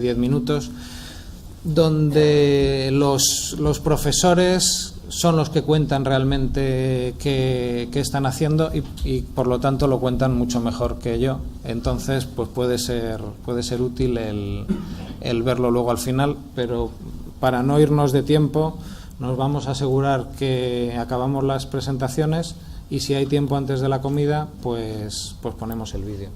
10 minutos, donde los profesores son los que cuentan realmente qué están haciendo y por lo tanto lo cuentan mucho mejor que yo. Entonces pues puede ser útil el verlo luego al final, pero para no irnos de tiempo nos vamos a asegurar que acabamos las presentaciones y si hay tiempo antes de la comida pues ponemos el vídeo.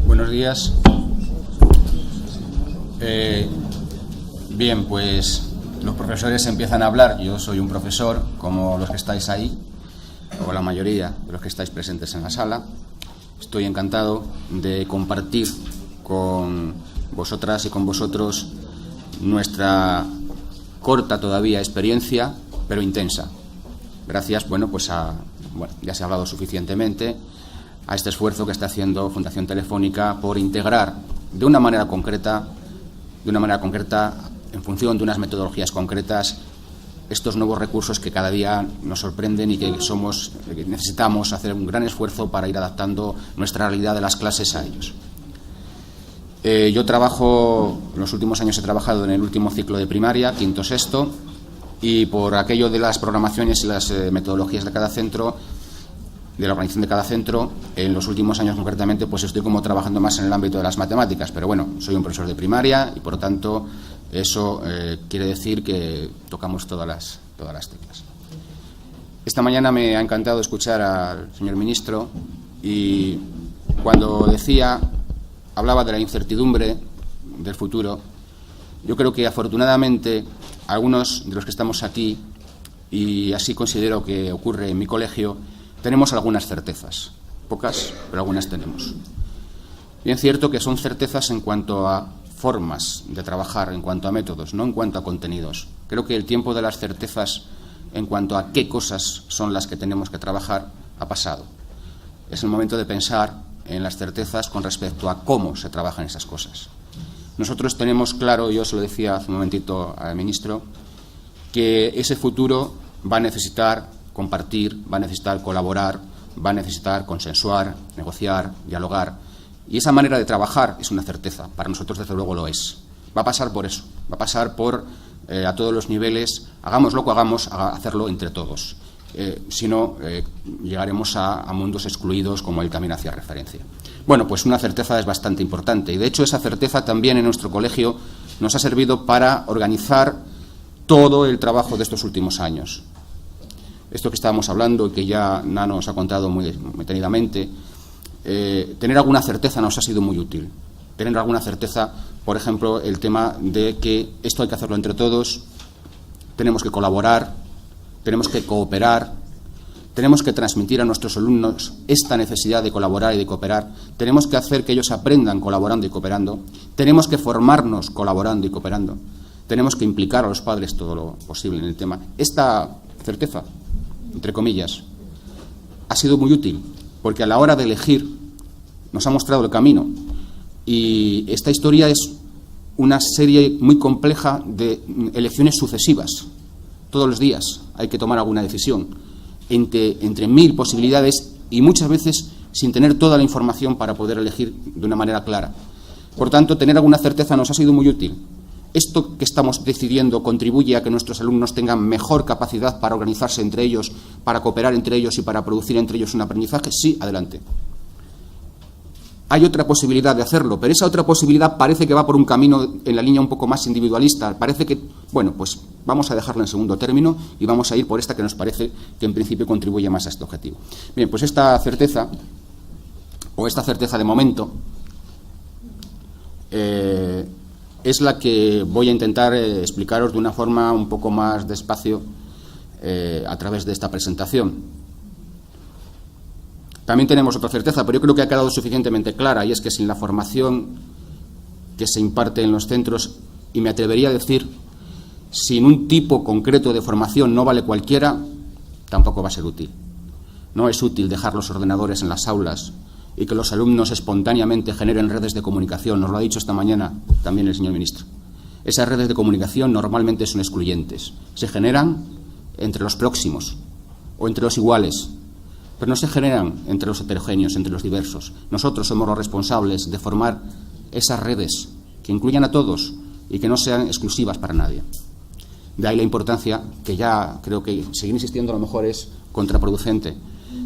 Buenos días. Bien, pues los profesores empiezan a hablar. Yo soy un profesor, como los que estáis ahí, o la mayoría de los que estáis presentes en la sala. Estoy encantado de compartir con vosotras y con vosotros nuestra corta todavía experiencia, pero intensa. Gracias, ya se ha hablado suficientemente, a este esfuerzo que está haciendo Fundación Telefónica por integrar de una manera concreta, en función de unas metodologías concretas, estos nuevos recursos que cada día nos sorprenden y que necesitamos hacer un gran esfuerzo para ir adaptando nuestra realidad de las clases a ellos. Yo trabajo, en los últimos años he trabajado en el último ciclo de primaria, quinto, sexto, y por aquello de las programaciones y las metodologías de cada centro, de la organización de cada centro, en los últimos años concretamente pues estoy como trabajando más en el ámbito de las matemáticas, pero bueno, soy un profesor de primaria y por lo tanto eso quiere decir que tocamos todas las teclas. Esta mañana me ha encantado escuchar al señor ministro y cuando hablaba de la incertidumbre del futuro, yo creo que afortunadamente algunos de los que estamos aquí, y así considero que ocurre en mi colegio, tenemos algunas certezas, pocas, pero algunas tenemos. Bien cierto que son certezas en cuanto a formas de trabajar, en cuanto a métodos, no en cuanto a contenidos. Creo que el tiempo de las certezas en cuanto a qué cosas son las que tenemos que trabajar ha pasado. Es el momento de pensar en las certezas con respecto a cómo se trabajan esas cosas. Nosotros tenemos claro, yo se lo decía hace un momentito al ministro, que ese futuro va a necesitar compartir, va a necesitar colaborar, va a necesitar consensuar, negociar, dialogar. Y esa manera de trabajar es una certeza. Para nosotros, desde luego, lo es. Va a pasar por eso. Va a pasar por, a todos los niveles, hagamos lo que hagamos, hacerlo entre todos. Si no, llegaremos a mundos excluidos como él también hacía referencia. Bueno, pues una certeza es bastante importante. Y, de hecho, esa certeza también en nuestro colegio nos ha servido para organizar todo el trabajo de estos últimos años. Esto que estábamos hablando y que ya Nano nos ha contado muy detenidamente, tener alguna certeza nos ha sido muy útil. Tener alguna certeza, por ejemplo, el tema de que esto hay que hacerlo entre todos, tenemos que colaborar, tenemos que cooperar, tenemos que transmitir a nuestros alumnos esta necesidad de colaborar y de cooperar, tenemos que hacer que ellos aprendan colaborando y cooperando, tenemos que formarnos colaborando y cooperando, tenemos que implicar a los padres todo lo posible en el tema. Esta certeza, entre comillas, ha sido muy útil, porque a la hora de elegir nos ha mostrado el camino. Y esta historia es una serie muy compleja de elecciones sucesivas. Todos los días hay que tomar alguna decisión entre 1000 posibilidades y muchas veces sin tener toda la información para poder elegir de una manera clara. Por tanto, tener alguna certeza nos ha sido muy útil. ¿Esto que estamos decidiendo contribuye a que nuestros alumnos tengan mejor capacidad para organizarse entre ellos, para cooperar entre ellos y para producir entre ellos un aprendizaje? Sí, adelante. Hay otra posibilidad de hacerlo, pero esa otra posibilidad parece que va por un camino en la línea un poco más individualista. Parece que, bueno, pues vamos a dejarla en segundo término y vamos a ir por esta que nos parece que en principio contribuye más a este objetivo. Bien, pues esta certeza de momento, es la que voy a intentar explicaros de una forma un poco más despacio a través de esta presentación. También tenemos otra certeza, pero yo creo que ha quedado suficientemente clara, y es que sin la formación que se imparte en los centros, y me atrevería a decir, sin un tipo concreto de formación, no vale cualquiera, tampoco va a ser útil. No es útil dejar los ordenadores en las aulas y que los alumnos espontáneamente generen redes de comunicación. Nos lo ha dicho esta mañana también el señor ministro. Esas redes de comunicación normalmente son excluyentes. Se generan entre los próximos o entre los iguales, pero no se generan entre los heterogéneos, entre los diversos. Nosotros somos los responsables de formar esas redes que incluyan a todos y que no sean exclusivas para nadie. De ahí la importancia, que ya creo que seguir insistiendo a lo mejor es contraproducente,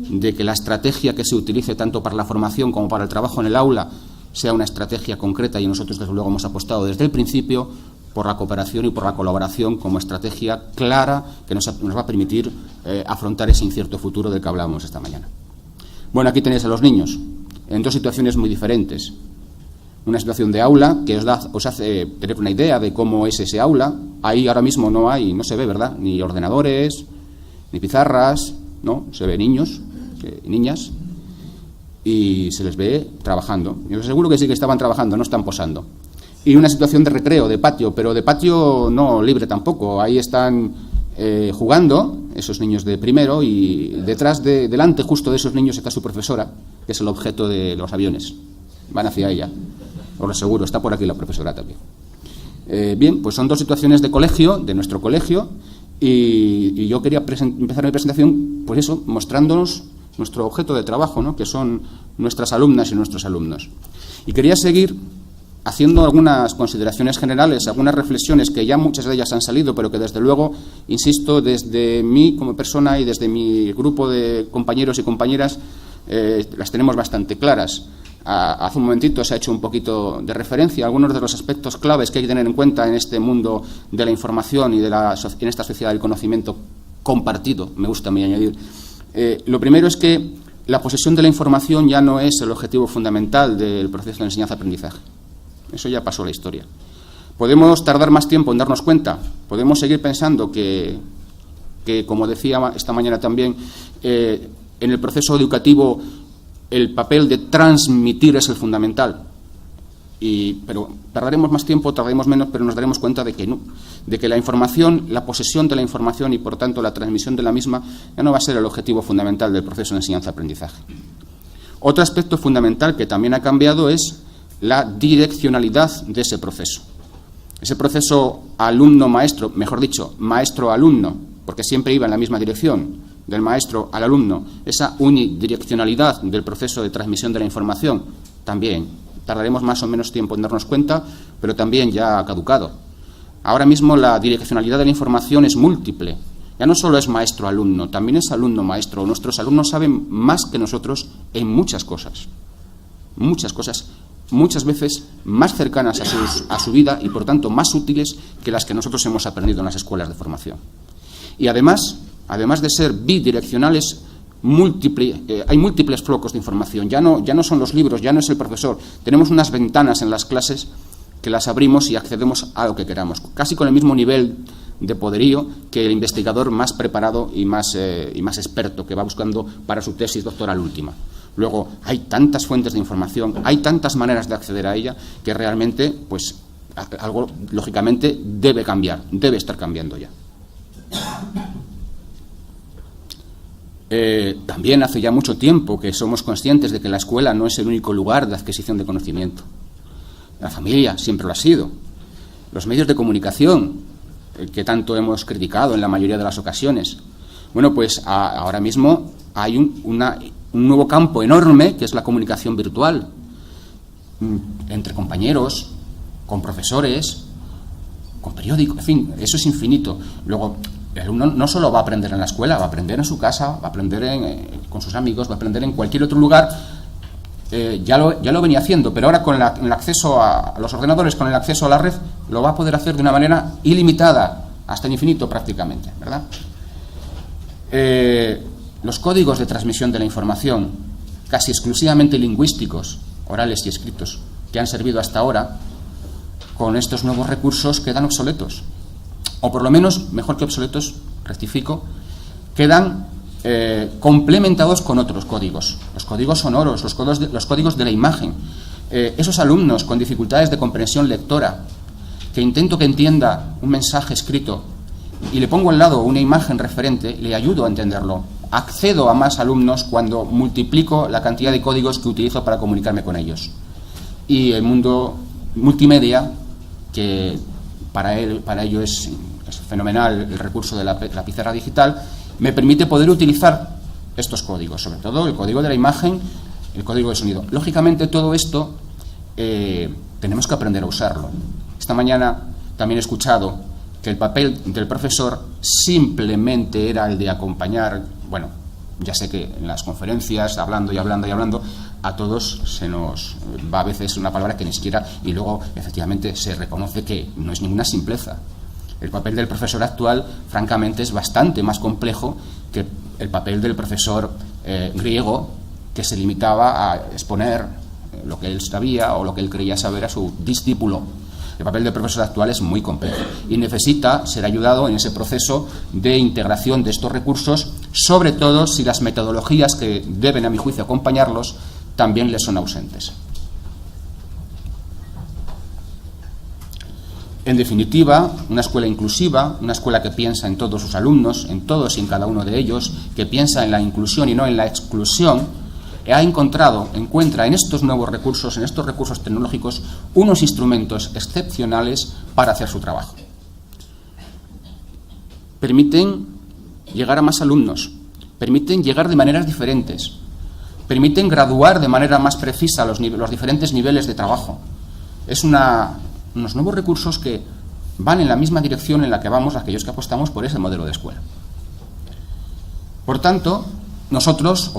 de que la estrategia que se utilice tanto para la formación como para el trabajo en el aula sea una estrategia concreta, y nosotros desde luego hemos apostado desde el principio por la cooperación y por la colaboración como estrategia clara que nos va a permitir afrontar ese incierto futuro del que hablábamos esta mañana. Bueno, aquí tenéis a los niños en dos situaciones muy diferentes. Una situación de aula que os hace tener una idea de cómo es ese aula. Ahí ahora mismo no se ve, ¿verdad? Ni ordenadores, ni pizarras, ¿no? Se ve niños y niñas y se les ve trabajando. Yo seguro que sí que estaban trabajando, no están posando. Y una situación de recreo, de patio, pero de patio no libre tampoco. Ahí están jugando esos niños de primero y delante justo de esos niños está su profesora, que es el objeto de los aviones. Van hacia ella. Os lo aseguro, está por aquí la profesora también. Bien, pues son dos situaciones de colegio, de nuestro colegio, y yo quería empezar mi presentación, pues eso, mostrándonos nuestro objeto de trabajo, ¿no?, que son nuestras alumnas y nuestros alumnos. Y quería seguir haciendo algunas consideraciones generales, algunas reflexiones que ya muchas de ellas han salido, pero que desde luego, insisto, desde mí como persona y desde mi grupo de compañeros y compañeras, las tenemos bastante claras. Hace un momentito se ha hecho un poquito de referencia a algunos de los aspectos claves que hay que tener en cuenta en este mundo de la información y en esta sociedad del conocimiento compartido, me gusta a mí añadir. Lo primero es que la posesión de la información ya no es el objetivo fundamental del proceso de enseñanza-aprendizaje. Eso ya pasó la historia. Podemos tardar más tiempo en darnos cuenta, podemos seguir pensando que como decía esta mañana también, en el proceso educativo el papel de transmitir es el fundamental. Pero tardaremos más tiempo, tardaremos menos, pero nos daremos cuenta de que no, de que la información, la posesión de la información y por tanto la transmisión de la misma ya no va a ser el objetivo fundamental del proceso de enseñanza-aprendizaje. Otro aspecto fundamental que también ha cambiado es la direccionalidad de ese proceso. Ese proceso alumno-maestro, mejor dicho, maestro-alumno, porque siempre iba en la misma dirección, del maestro al alumno, esa unidireccionalidad del proceso de transmisión de la información, también tardaremos más o menos tiempo en darnos cuenta, pero también ya ha caducado. Ahora mismo la direccionalidad de la información es múltiple. Ya no solo es maestro-alumno, también es alumno-maestro. Nuestros alumnos saben más que nosotros en muchas cosas, muchas veces más cercanas a su vida y, por tanto, más útiles que las que nosotros hemos aprendido en las escuelas de formación. Y además de ser bidireccionales, hay múltiples flocos de información. Ya no son los libros, ya no es el profesor. Tenemos unas ventanas en las clases que las abrimos y accedemos a lo que queramos, casi con el mismo nivel de poderío que el investigador más preparado y más experto que va buscando para su tesis doctoral última. Luego, hay tantas fuentes de información, hay tantas maneras de acceder a ella que realmente, pues, algo, lógicamente, debe cambiar, debe estar cambiando ya. También hace ya mucho tiempo que somos conscientes de que la escuela no es el único lugar de adquisición de conocimiento. La familia siempre lo ha sido. Los medios de comunicación, que tanto hemos criticado en la mayoría de las ocasiones. Bueno, pues ahora mismo hay un nuevo campo enorme que es la comunicación virtual, entre compañeros, con profesores, con periódicos, en fin, eso es infinito. Luego, el alumno no solo va a aprender en la escuela, va a aprender en su casa, va a aprender con sus amigos, va a aprender en cualquier otro lugar. Ya lo venía haciendo, pero ahora con el acceso a los ordenadores, con el acceso a la red, lo va a poder hacer de una manera ilimitada, hasta el infinito prácticamente, ¿verdad? Los códigos de transmisión de la información, casi exclusivamente lingüísticos, orales y escritos, que han servido hasta ahora, con estos nuevos recursos quedan obsoletos. O por lo menos, mejor que obsoletos, rectifico, quedan complementados con otros códigos. Los códigos sonoros, los códigos de la imagen. Esos alumnos con dificultades de comprensión lectora, que intento que entienda un mensaje escrito y le pongo al lado una imagen referente, le ayudo a entenderlo. Accedo a más alumnos cuando multiplico la cantidad de códigos que utilizo para comunicarme con ellos. Y el mundo multimedia, que para ello es fenomenal el recurso de la pizarra digital, me permite poder utilizar estos códigos, sobre todo el código de la imagen, el código de sonido. Lógicamente todo esto tenemos que aprender a usarlo. Esta mañana también he escuchado que el papel del profesor simplemente era el de acompañar. Bueno, ya sé que en las conferencias, hablando, a todos se nos va a veces una palabra que ni siquiera, y luego efectivamente se reconoce que no es ninguna simpleza. El papel del profesor actual, francamente, es bastante más complejo que el papel del profesor griego, que se limitaba a exponer lo que él sabía o lo que él creía saber a su discípulo. El papel del profesor actual es muy complejo y necesita ser ayudado en ese proceso de integración de estos recursos, sobre todo si las metodologías que deben, a mi juicio, acompañarlos también les son ausentes. En definitiva, una escuela inclusiva, una escuela que piensa en todos sus alumnos, en todos y en cada uno de ellos, que piensa en la inclusión y no en la exclusión, encuentra en estos nuevos recursos, en estos recursos tecnológicos, unos instrumentos excepcionales para hacer su trabajo. Permiten llegar a más alumnos, permiten llegar de maneras diferentes, permiten graduar de manera más precisa los diferentes niveles de trabajo. Unos nuevos recursos que van en la misma dirección en la que vamos aquellos que apostamos por ese modelo de escuela. Por tanto, nosotros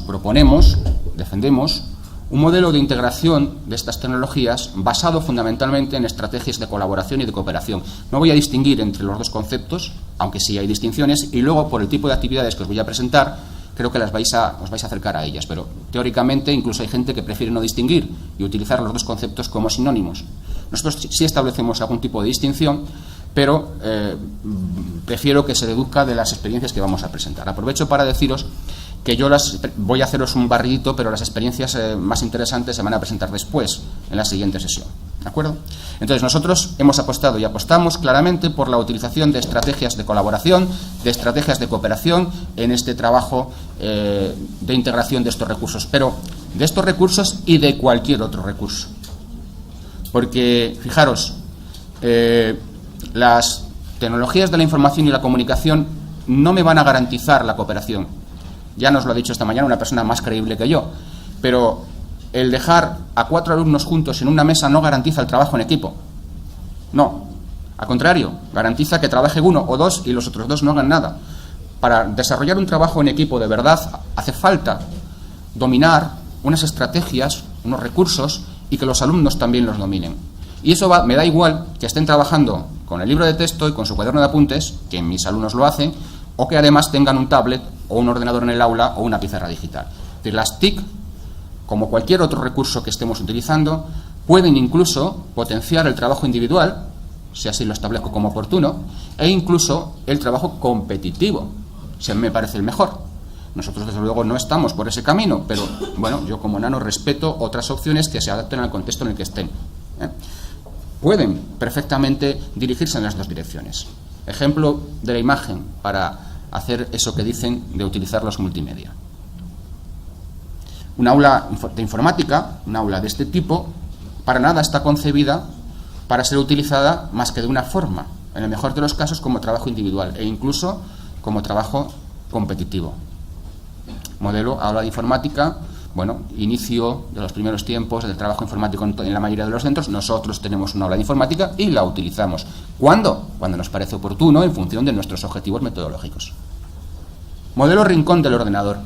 proponemos, defendemos un modelo de integración de estas tecnologías basado fundamentalmente en estrategias de colaboración y de cooperación. No voy a distinguir entre los dos conceptos, aunque sí hay distinciones, y luego por el tipo de actividades que os voy a presentar, creo que os vais a acercar a ellas, pero teóricamente incluso hay gente que prefiere no distinguir y utilizar los dos conceptos como sinónimos. Nosotros sí establecemos algún tipo de distinción, pero prefiero que se deduzca de las experiencias que vamos a presentar. Aprovecho para deciros que yo voy a haceros un barridito, pero las experiencias más interesantes se van a presentar después, en la siguiente sesión. ¿De acuerdo? Entonces, nosotros hemos apostado y apostamos claramente por la utilización de estrategias de colaboración, de estrategias de cooperación en este trabajo de integración de estos recursos, pero de estos recursos y de cualquier otro recurso. Porque, fijaros, las tecnologías de la información y la comunicación no me van a garantizar la cooperación. Ya nos lo ha dicho esta mañana una persona más creíble que yo, pero el dejar a 4 alumnos juntos en una mesa no garantiza el trabajo en equipo. No, al contrario, garantiza que trabaje 1 o 2 y los otros 2 no hagan nada. Para desarrollar un trabajo en equipo de verdad hace falta dominar unas estrategias, unos recursos y que los alumnos también los dominen. Y eso me da igual que estén trabajando con el libro de texto y con su cuaderno de apuntes, que mis alumnos lo hacen, o que además tengan un tablet o un ordenador en el aula o una pizarra digital. Es decir, las TIC, como cualquier otro recurso que estemos utilizando, pueden incluso potenciar el trabajo individual, si así lo establezco como oportuno, e incluso el trabajo competitivo, si a mí me parece el mejor. Nosotros, desde luego, no estamos por ese camino, pero, bueno, yo como nano respeto otras opciones que se adapten al contexto en el que estén. Pueden perfectamente dirigirse en las dos direcciones. Ejemplo de la imagen para hacer eso que dicen de utilizar los multimedia. Un aula de informática, un aula de este tipo, para nada está concebida para ser utilizada más que de una forma, en el mejor de los casos como trabajo individual e incluso como trabajo competitivo. Modelo aula de informática, bueno, inicio de los primeros tiempos del trabajo informático en la mayoría de los centros. Nosotros tenemos una aula de informática y la utilizamos. ¿Cuándo? Cuando nos parece oportuno en función de nuestros objetivos metodológicos. Modelo rincón del ordenador,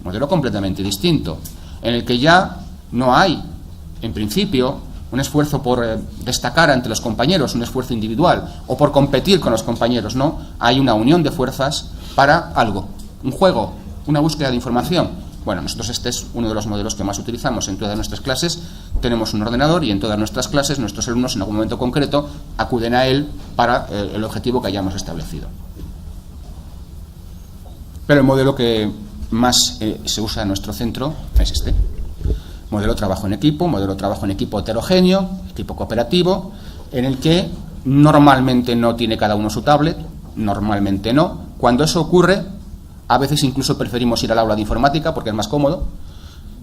modelo completamente distinto, en el que ya no hay, en principio, un esfuerzo por destacar ante los compañeros, un esfuerzo individual, o por competir con los compañeros, no. Hay una unión de fuerzas para algo, un juego, una búsqueda de información. Bueno, nosotros este es uno de los modelos que más utilizamos en todas nuestras clases. Tenemos un ordenador y en todas nuestras clases nuestros alumnos en algún momento concreto acuden a él para el objetivo que hayamos establecido. Pero el modelo que más se usa en nuestro centro es este. Modelo trabajo en equipo heterogéneo, equipo cooperativo, en el que normalmente no tiene cada uno su tablet, Normalmente no. Cuando eso ocurre, a veces incluso preferimos ir al aula de informática porque es más cómodo,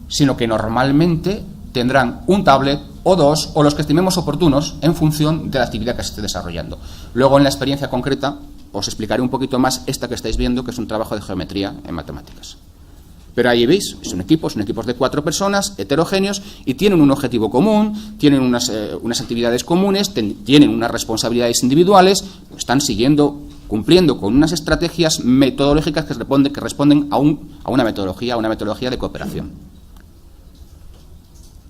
sino que normalmente tendrán un tablet o dos, o los que estimemos oportunos, en función de la actividad que se esté desarrollando. Luego, en la experiencia concreta, os explicaré un poquito más esta que estáis viendo, que es un trabajo de geometría en matemáticas. Pero ahí veis, son equipos de 4 personas, heterogéneos, y tienen un objetivo común, tienen unas actividades comunes, tienen unas responsabilidades individuales, están cumpliendo con unas estrategias metodológicas que responden a una metodología de cooperación.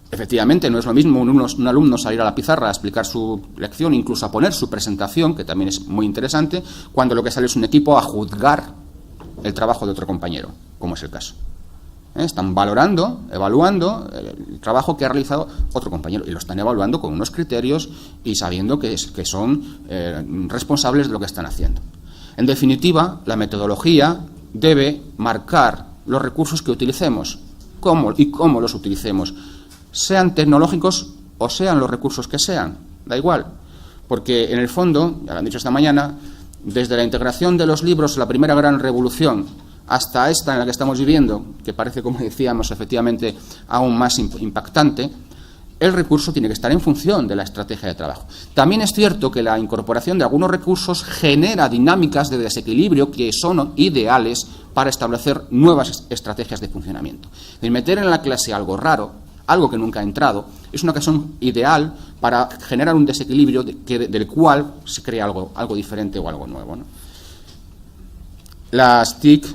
Efectivamente, no es lo mismo un alumno salir a la pizarra a explicar su lección, incluso a poner su presentación, que también es muy interesante, cuando lo que sale es un equipo a juzgar el trabajo de otro compañero, como es el caso. Están evaluando el trabajo que ha realizado otro compañero, y lo están evaluando con unos criterios y sabiendo que son responsables de lo que están haciendo. En definitiva, la metodología debe marcar los recursos que utilicemos, cómo los utilicemos, sean tecnológicos o sean los recursos que sean, da igual, porque en el fondo, ya lo han dicho esta mañana, desde la integración de los libros, la primera gran revolución, hasta esta en la que estamos viviendo, que parece, como decíamos, efectivamente aún más impactante, el recurso tiene que estar en función de la estrategia de trabajo. También es cierto que la incorporación de algunos recursos genera dinámicas de desequilibrio que son ideales para establecer nuevas estrategias de funcionamiento. El meter en la clase algo raro, algo que nunca ha entrado, es una ocasión ideal para generar un desequilibrio del cual se crea algo diferente o algo nuevo, ¿no? Las TIC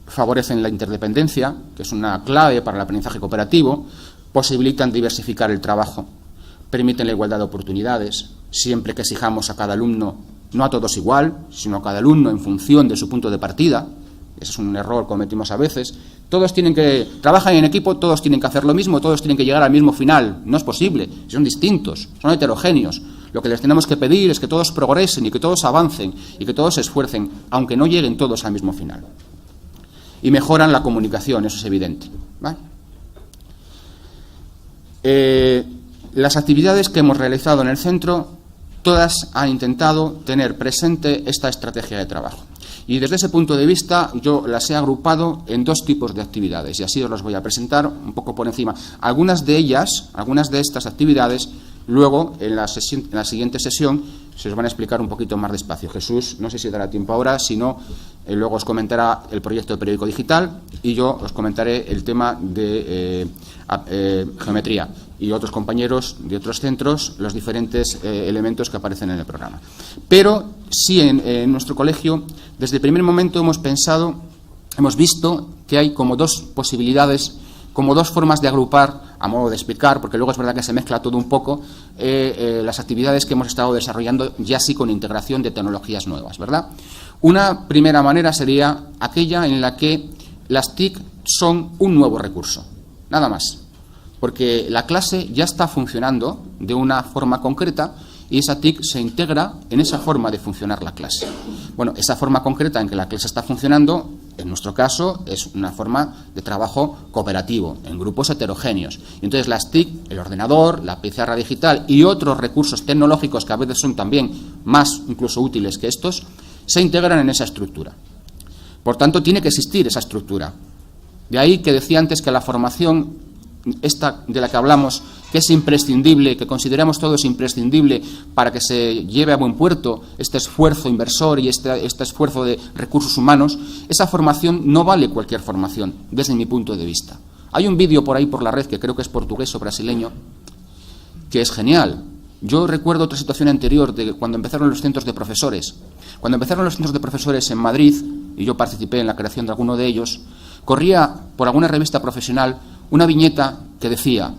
favorecen la interdependencia, que es una clave para el aprendizaje cooperativo, posibilitan diversificar el trabajo, permiten la igualdad de oportunidades, siempre que exijamos a cada alumno, no a todos igual, sino a cada alumno en función de su punto de partida. Ese es un error que cometimos a veces. Todos trabajan en equipo, todos tienen que hacer lo mismo, todos tienen que llegar al mismo final. No es posible, son distintos, son heterogéneos. Lo que les tenemos que pedir es que todos progresen y que todos avancen y que todos se esfuercen, aunque no lleguen todos al mismo final. Y mejoran la comunicación, eso es evidente, ¿vale? Las actividades que hemos realizado en el centro, todas han intentado tener presente esta estrategia de trabajo. Y desde ese punto de vista yo las he agrupado en 2 tipos de actividades, y así os las voy a presentar un poco por encima. Algunas de estas actividades, luego en la siguiente sesión se os van a explicar un poquito más despacio. Jesús, no sé si dará tiempo ahora, si no, luego os comentará el proyecto de periódico digital y yo os comentaré el tema de geometría, y otros compañeros de otros centros los diferentes elementos que aparecen en el programa. Pero sí, en nuestro colegio, desde el primer momento hemos visto que hay como 2 posibilidades, como 2 formas de agrupar, a modo de explicar, porque luego es verdad que se mezcla todo un poco, las actividades que hemos estado desarrollando, ya sí con integración de tecnologías nuevas, ¿verdad? Una primera manera sería aquella en la que las TIC son un nuevo recurso, nada más, porque la clase ya está funcionando de una forma concreta y esa TIC se integra en esa forma de funcionar la clase. Bueno, esa forma concreta en que la clase está funcionando, en nuestro caso, es una forma de trabajo cooperativo, en grupos heterogéneos. Y entonces las TIC, el ordenador, la pizarra digital y otros recursos tecnológicos que a veces son también más incluso útiles que estos, se integran en esa estructura. Por tanto, tiene que existir esa estructura. De ahí que decía antes que la formación, esta de la que hablamos, que es imprescindible, que consideramos todos imprescindible para que se lleve a buen puerto este esfuerzo inversor y este esfuerzo de recursos humanos, esa formación no vale cualquier formación, desde mi punto de vista. Hay un vídeo por ahí por la red, que creo que es portugués o brasileño, que es genial. Yo recuerdo otra situación anterior, de cuando empezaron los centros de profesores. Cuando empezaron los centros de profesores en Madrid, y yo participé en la creación de alguno de ellos, corría por alguna revista profesional una viñeta que decía,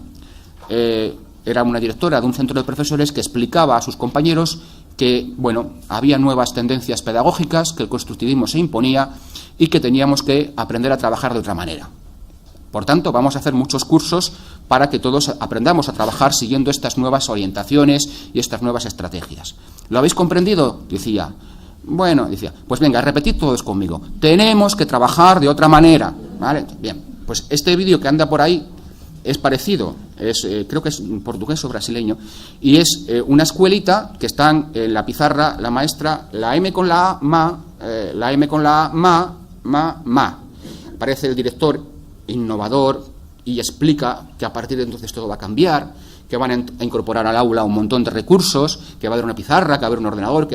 era una directora de un centro de profesores que explicaba a sus compañeros que, bueno, había nuevas tendencias pedagógicas, que el constructivismo se imponía y que teníamos que aprender a trabajar de otra manera. Por tanto, vamos a hacer muchos cursos para que todos aprendamos a trabajar siguiendo estas nuevas orientaciones y estas nuevas estrategias. ¿Lo habéis comprendido? Decía. Bueno, decía, pues venga, repetid todos conmigo. Tenemos que trabajar de otra manera, ¿vale? Bien, pues este vídeo que anda por ahí es parecido. creo que es portugués o brasileño, y es una escuelita que están en la pizarra, la maestra, la M con la A, ma, la M con la A, ma. Aparece el director innovador y explica que a partir de entonces todo va a cambiar, que van a incorporar al aula un montón de recursos, que va a haber una pizarra, que va a haber un ordenador, que va